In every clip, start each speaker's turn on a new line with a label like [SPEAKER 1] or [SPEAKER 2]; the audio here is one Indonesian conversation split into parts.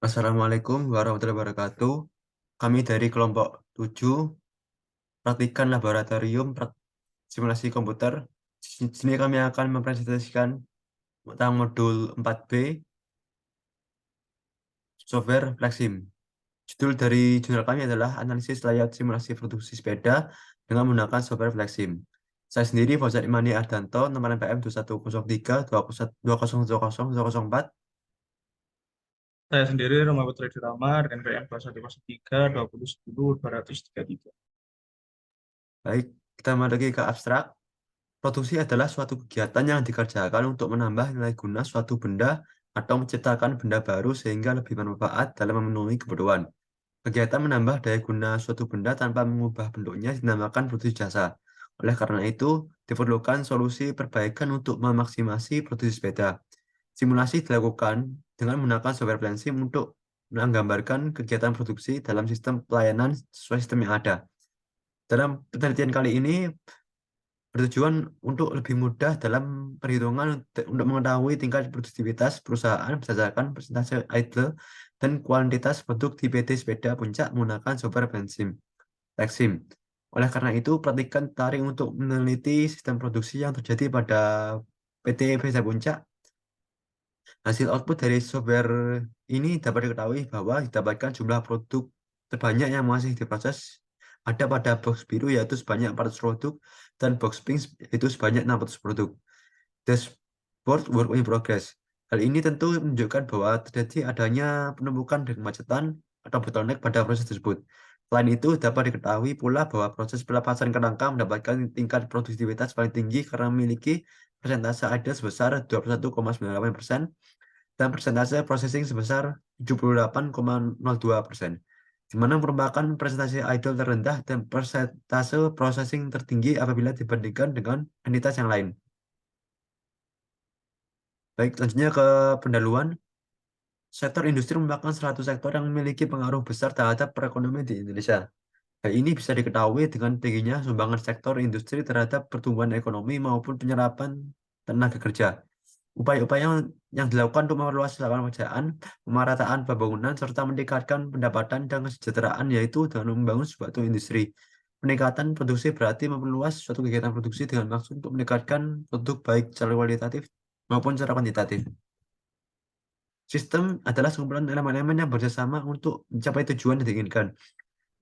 [SPEAKER 1] Assalamualaikum warahmatullahi wabarakatuh. Kami dari kelompok 7 praktikan laboratorium simulasi komputer. Di sini kami akan mempresentasikan tentang modul 4B software Flexim. Judul dari jurnal kami adalah analisis layout simulasi produksi sepeda dengan menggunakan software Flexim. Saya sendiri Fauzan Imani Ardanto, nomor NPM 2103 2020
[SPEAKER 2] Saya sendiri Roma Putra Dirama dengan PM 2103 2010 233.
[SPEAKER 1] Baik, kita mari ke abstrak. Produksi adalah suatu kegiatan yang dikerjakan untuk menambah nilai guna suatu benda atau menciptakan benda baru sehingga lebih bermanfaat dalam memenuhi kebutuhan. Kegiatan menambah daya guna suatu benda tanpa mengubah bentuknya dinamakan produksi jasa. Oleh karena itu, diperlukan solusi perbaikan untuk memaksimasi produksi sepeda. Simulasi dilakukan dengan menggunakan software Plansim untuk menggambarkan kegiatan produksi dalam sistem pelayanan sesuai sistem yang ada. Dalam penelitian kali ini, bertujuan untuk lebih mudah dalam perhitungan untuk mengetahui tingkat produktivitas perusahaan berdasarkan persentase idle dan kuantitas produk di PT Sepeda Puncak menggunakan software Lexim. Oleh karena itu, perhatikan tarik untuk meneliti sistem produksi yang terjadi pada PT Sepeda Puncak. Hasil output dari software ini dapat diketahui bahwa didapatkan jumlah produk terbanyak yang masih diproses ada pada box biru yaitu sebanyak 400 produk dan box pink yaitu sebanyak 600 produk. Dashboard work in progress. Hal ini tentu menunjukkan bahwa terjadi adanya penumpukan dan kemacetan atau bottleneck pada proses tersebut. Selain itu, dapat diketahui pula bahwa proses pelepasan kerangka mendapatkan tingkat produktivitas paling tinggi karena memiliki persentase idle sebesar 21,98% dan persentase processing sebesar 78,02%, di mana merupakan persentase idle terendah dan persentase processing tertinggi apabila dibandingkan dengan entitas yang lain. Baik, selanjutnya ke pendahuluan. Sektor industri merupakan salah satu sektor yang memiliki pengaruh besar terhadap perekonomian di Indonesia. Hal ini bisa diketahui dengan tingginya sumbangan sektor industri terhadap pertumbuhan ekonomi maupun penyerapan tenaga kerja. Upaya-upaya yang dilakukan untuk memperluas lapangan pekerjaan, pemerataan pembangunan, serta meningkatkan pendapatan dan kesejahteraan, yaitu dengan membangun suatu industri. Peningkatan produksi berarti memperluas suatu kegiatan produksi dengan maksud untuk meningkatkan produk baik secara kualitatif maupun secara kuantitatif. Sistem adalah sekumpulan elemen-elemen yang bersama untuk mencapai tujuan yang diinginkan.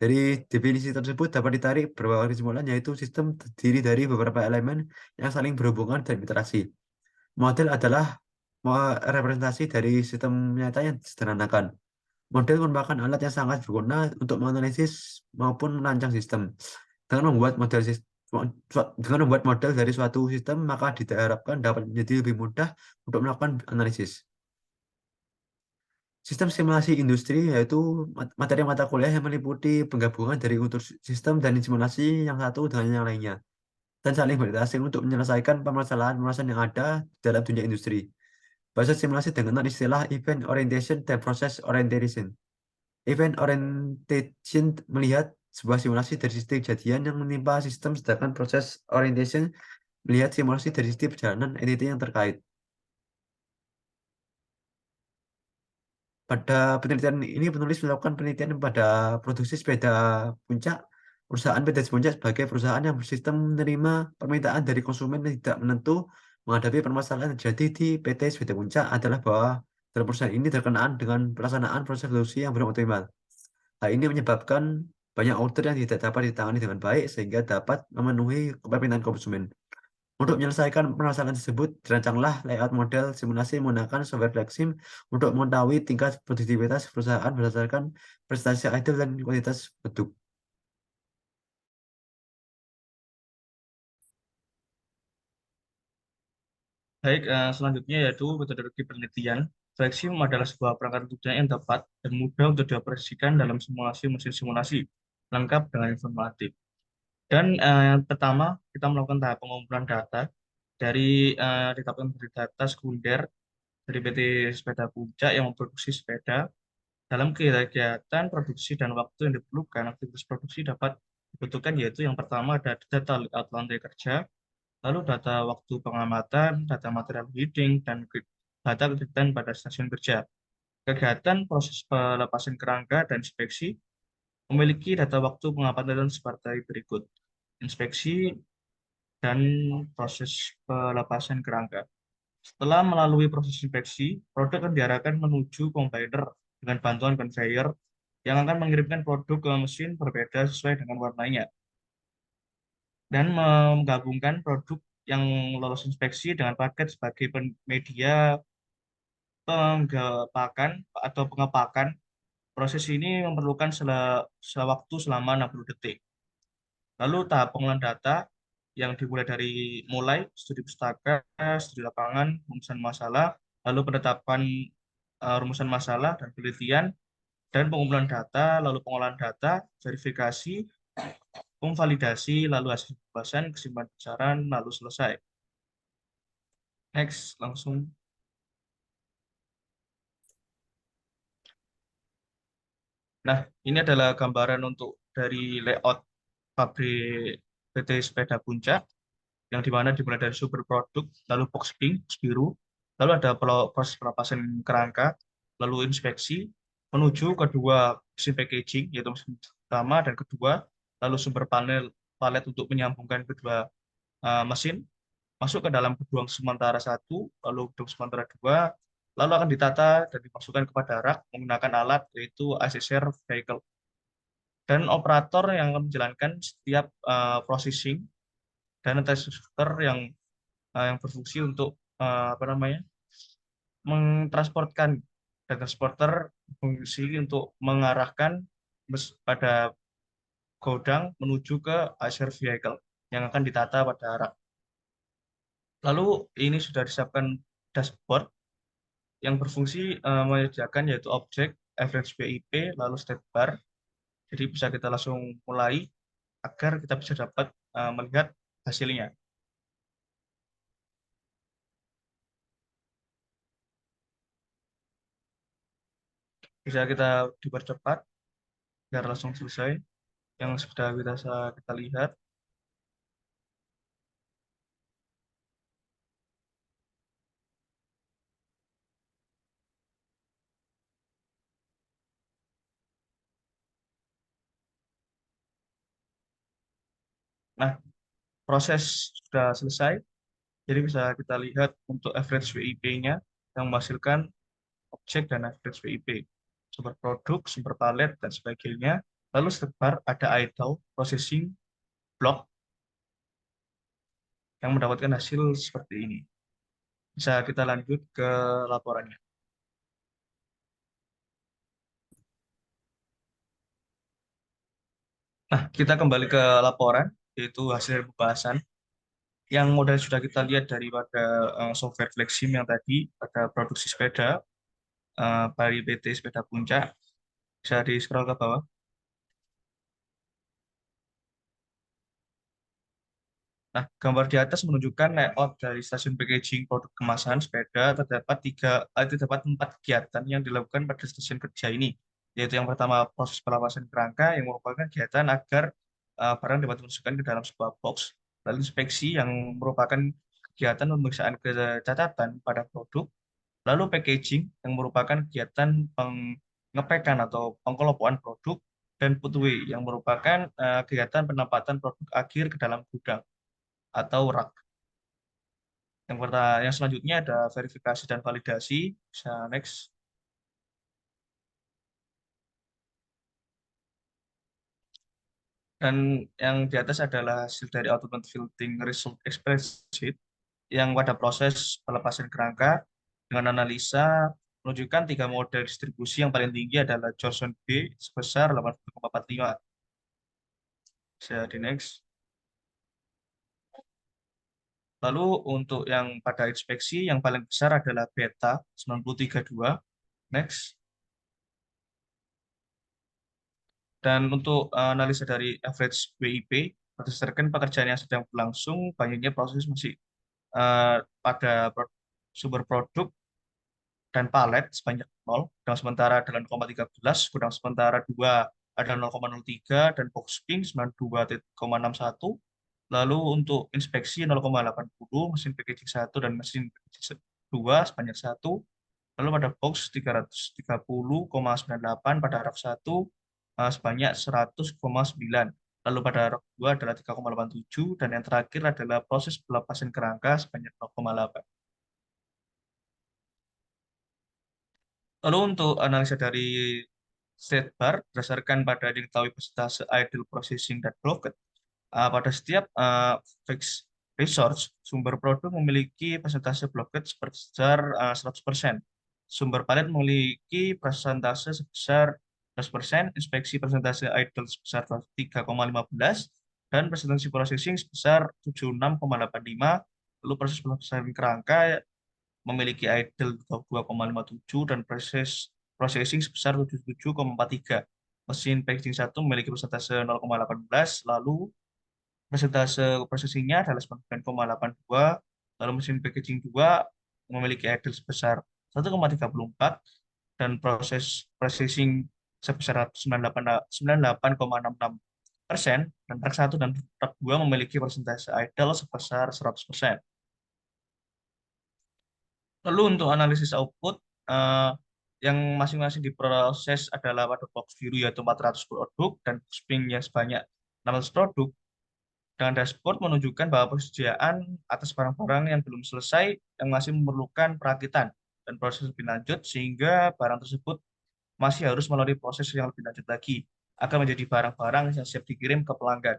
[SPEAKER 1] Dari definisi tersebut dapat ditarik beberapa kesimpulan, yaitu sistem terdiri dari beberapa elemen yang saling berhubungan dan interaksi. Model adalah representasi dari sistem nyata yang disederhanakan. Model merupakan alat yang sangat berguna untuk menganalisis maupun merancang sistem. Dengan membuat model dari suatu sistem, maka diharapkan dapat menjadi lebih mudah untuk melakukan analisis. Sistem simulasi industri yaitu materi mata kuliah yang meliputi penggabungan dari unsur sistem dan simulasi yang satu dengan yang lainnya, dan saling berinteraksi untuk menyelesaikan permasalahan-permasalahan yang ada dalam dunia industri. Bahasa simulasi dengan istilah event orientation dan process orientation. Event orientation melihat sebuah simulasi dari sisi kejadian yang menimpa sistem, sedangkan proses orientation melihat simulasi dari sisi perjalanan entiti yang terkait. Pada penelitian ini, penulis melakukan penelitian pada produksi sepeda puncak. Perusahaan PT Puncak sebagai perusahaan yang bersistem menerima permintaan dari konsumen yang tidak menentu menghadapi permasalahan yang terjadi di PT Sepeda Puncak adalah bahwa dalam perusahaan ini terkenaan dengan pelaksanaan proses produksi yang belum optimal. Hal ini menyebabkan banyak order yang tidak dapat ditangani dengan baik sehingga dapat memenuhi permintaan konsumen. Untuk menyelesaikan permasalahan tersebut, dirancanglah layout model simulasi menggunakan software Flexim untuk mengetahui tingkat produktivitas perusahaan berdasarkan prestasi idle dan kualitas produk.
[SPEAKER 2] Baik, selanjutnya yaitu metodologi penelitian. Flexim adalah sebuah perangkat kerja yang tepat dan mudah untuk dioperasikan dalam simulasi mesin simulasi, lengkap dengan informatif. Dan yang pertama, kita melakukan tahap pengumpulan data didapatkan dari data sekunder dari PT Sepeda Puncak yang memproduksi sepeda. Dalam kegiatan produksi dan waktu yang diperlukan, aktivitas produksi dapat dibutuhkan yaitu yang pertama ada data layout lantai kerja, lalu data waktu pengamatan, data material heating, dan data kegiatan pada stasiun kerja. Kegiatan proses pelepasan kerangka dan inspeksi memiliki data waktu pengamatan seperti berikut. Inspeksi dan proses pelepasan kerangka. Setelah melalui proses inspeksi, produk akan diarahkan menuju kontainer dengan bantuan conveyor yang akan mengirimkan produk ke mesin berbeda sesuai dengan warnanya dan menggabungkan produk yang lolos inspeksi dengan paket sebagai media penggepakan atau pengepakan. Proses ini memerlukan waktu selama 60 detik. Lalu tahap pengolahan data yang dimulai dari studi pustaka, studi lapangan, rumusan masalah, lalu penetapan rumusan masalah dan penelitian, dan pengumpulan data, lalu pengolahan data, verifikasi, validasi, lalu hasil pembahasan, kesimpulan besaran, lalu selesai. Next, langsung. Nah, ini adalah gambaran untuk dari layout pabrik PT Sepeda Puncak, yang dimana dimulai dari sumber produk, lalu boxing, biru, lalu ada proses pelepasan kerangka, lalu inspeksi, menuju kedua mesin packaging, yaitu mesin pertama dan kedua, lalu sumber palet untuk menyambungkan kedua mesin, masuk ke dalam gedung sementara satu, lalu gedung sementara dua, lalu akan ditata dan dimasukkan kepada rak menggunakan alat yaitu accessor vehicle. Dan operator yang akan menjalankan setiap processing dan transporter yang berfungsi untuk apa namanya mentransportkan, dan transporter berfungsi untuk mengarahkan pada gudang menuju ke accessor vehicle yang akan ditata pada rak. Lalu ini sudah disiapkan dashboard yang berfungsi menyediakan yaitu objek, average BIP, lalu state bar. Jadi bisa kita langsung mulai agar kita bisa dapat melihat hasilnya. Bisa kita dipercepat biar langsung selesai yang sudah kita lihat. Nah, proses sudah selesai. Jadi bisa kita lihat untuk average WIP-nya yang menghasilkan objek dan average WIP, sumber produk, sumber palet, dan sebagainya. Lalu sebar ada idle processing block yang mendapatkan hasil seperti ini. Bisa kita lanjut ke laporannya. Nah, kita kembali ke laporan, yaitu hasil pembahasan. Yang modal sudah kita lihat daripada software Flexim yang tadi, pada produksi sepeda, dari PT Sepeda Puncak. Bisa di-scroll ke bawah. Nah, gambar di atas menunjukkan layout dari stasiun packaging produk kemasan sepeda. Terdapat 4 kegiatan yang dilakukan pada stasiun kerja ini, yaitu yang pertama proses pelepasan kerangka yang merupakan kegiatan agar barang dapat dimasukkan ke dalam sebuah box. Lalu inspeksi yang merupakan kegiatan pemeriksaan kecacatan pada produk. Lalu packaging yang merupakan kegiatan pengepekan atau pengkelompokan produk, dan putway yang merupakan kegiatan penempatan produk akhir ke dalam gudang atau rak. Yang selanjutnya ada verifikasi dan validasi. Bisa next. Dan yang di atas adalah hasil dari automated filtering result spreadsheet yang pada proses pelepasan kerangka dengan analisa menunjukkan 3 model distribusi. Yang paling tinggi adalah Johnson B sebesar 80,45. Bisa di next. Lalu untuk yang pada inspeksi yang paling besar adalah beta 9032. Next. Dan untuk analisa dari average WIP, berdasarkan pekerjaan yang sedang berlangsung, banyaknya proses masih pada sumber produk dan palet sebanyak 0, gudang sementara adalah 0,13, gudang sementara 2 adalah 0,03, dan box ping 92,61. Lalu untuk inspeksi 0,80, mesin packaging 1 dan mesin packaging 2 sebanyak 1. Lalu pada box 330,98 pada raf 1 sebanyak 100,9. Lalu pada raf 2 adalah 3,87 dan yang terakhir adalah proses pelepasan kerangka sebanyak 0,8. Lalu untuk analisa dari state bar berdasarkan pada diketahui persentase idle processing dan blocked, pada setiap fixed resource, sumber produk memiliki persentase blocked sebesar 100%. Sumber palet memiliki persentase sebesar 100%, inspeksi persentase idle sebesar 3,15, dan presentasi processing sebesar 76,85. Lalu proses pelepasan kerangka memiliki idle 2,57 dan processing sebesar 77,43. Mesin packaging 1 memiliki persentase 0,18, lalu persentase processingnya adalah 99,82, lalu mesin packaging 2 memiliki idle sebesar 1,34 dan processing sebesar 98,66%, dan track 1 dan track 2 memiliki persentase idle sebesar 100%. Lalu untuk analisis output, eh, yang masing-masing diproses adalah pada box biru yaitu 400 produk dan box pink yang sebanyak 600 produk. Dan dashboard menunjukkan bahwa persediaan atas barang-barang yang belum selesai yang masih memerlukan perakitan dan proses lebih lanjut sehingga barang tersebut masih harus melalui proses yang lebih lanjut lagi agar menjadi barang-barang yang siap dikirim ke pelanggan.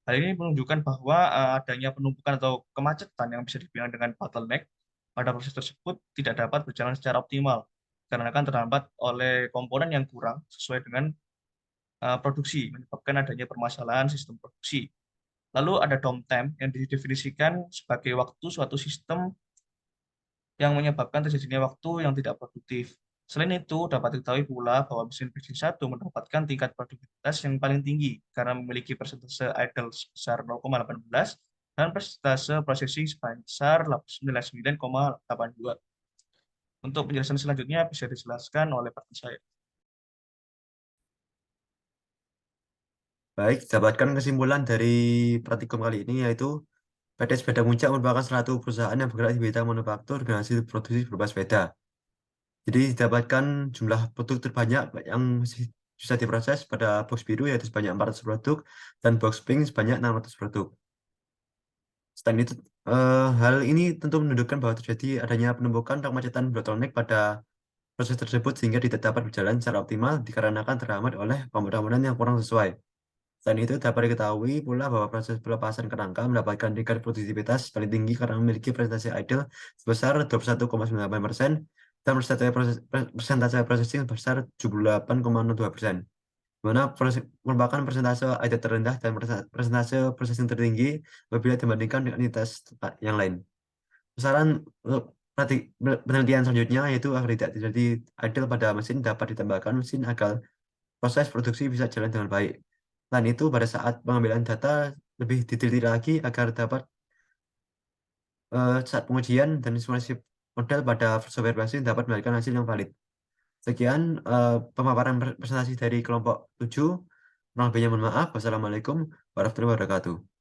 [SPEAKER 2] Hal ini menunjukkan bahwa adanya penumpukan atau kemacetan yang bisa dibilang dengan bottleneck pada proses tersebut tidak dapat berjalan secara optimal karena akan terhambat oleh komponen yang kurang sesuai dengan produksi, menyebabkan adanya permasalahan sistem produksi. Lalu ada downtime yang didefinisikan sebagai waktu suatu sistem yang menyebabkan terjadinya waktu yang tidak produktif. Selain itu, dapat diketahui pula bahwa mesin pc satu mendapatkan tingkat produktivitas yang paling tinggi karena memiliki persentase idle sebesar 0,18 dan persentase processing sebesar 99,82. Untuk penjelasan selanjutnya bisa dijelaskan oleh partner saya.
[SPEAKER 1] Baik, dapatkan kesimpulan dari praktikum kali ini yaitu PT Sepeda Muncak merupakan salah satu perusahaan yang bergerak di bidang manufaktur dan hasil produksi berupa sepeda. Jadi didapatkan jumlah produk terbanyak yang bisa diproses pada box biru yaitu sebanyak 400 produk dan box pink sebanyak 600 produk. Selain itu, hal ini tentu menunjukkan bahwa terjadi adanya penumpukan dan kemacetan bottleneck pada proses tersebut sehingga tidak dapat berjalan secara optimal dikarenakan terhambat oleh komponen yang kurang sesuai. Selain itu, dapat diketahui pula bahwa proses pelepasan kerangka mendapatkan tingkat produktivitas paling tinggi karena memiliki presentasi idle sebesar 21,98% dan persentase processing sebesar 78,02%. Di mana merupakan persentase idle terendah dan persentase processing tertinggi apabila dibandingkan dengan unitas yang lain. Saran untuk penelitian selanjutnya yaitu agar tidak terjadi idle pada mesin dapat ditambahkan mesin agar proses produksi bisa jalan dengan baik. Selain itu, pada saat pengambilan data lebih diteliti lagi agar dapat saat pengujian dan simulasi model pada software basis dapat melahirkan hasil yang valid. Sekian pemaparan presentasi dari kelompok 7. Kurang lebihnya mohon maaf. Wassalamualaikum warahmatullahi wabarakatuh.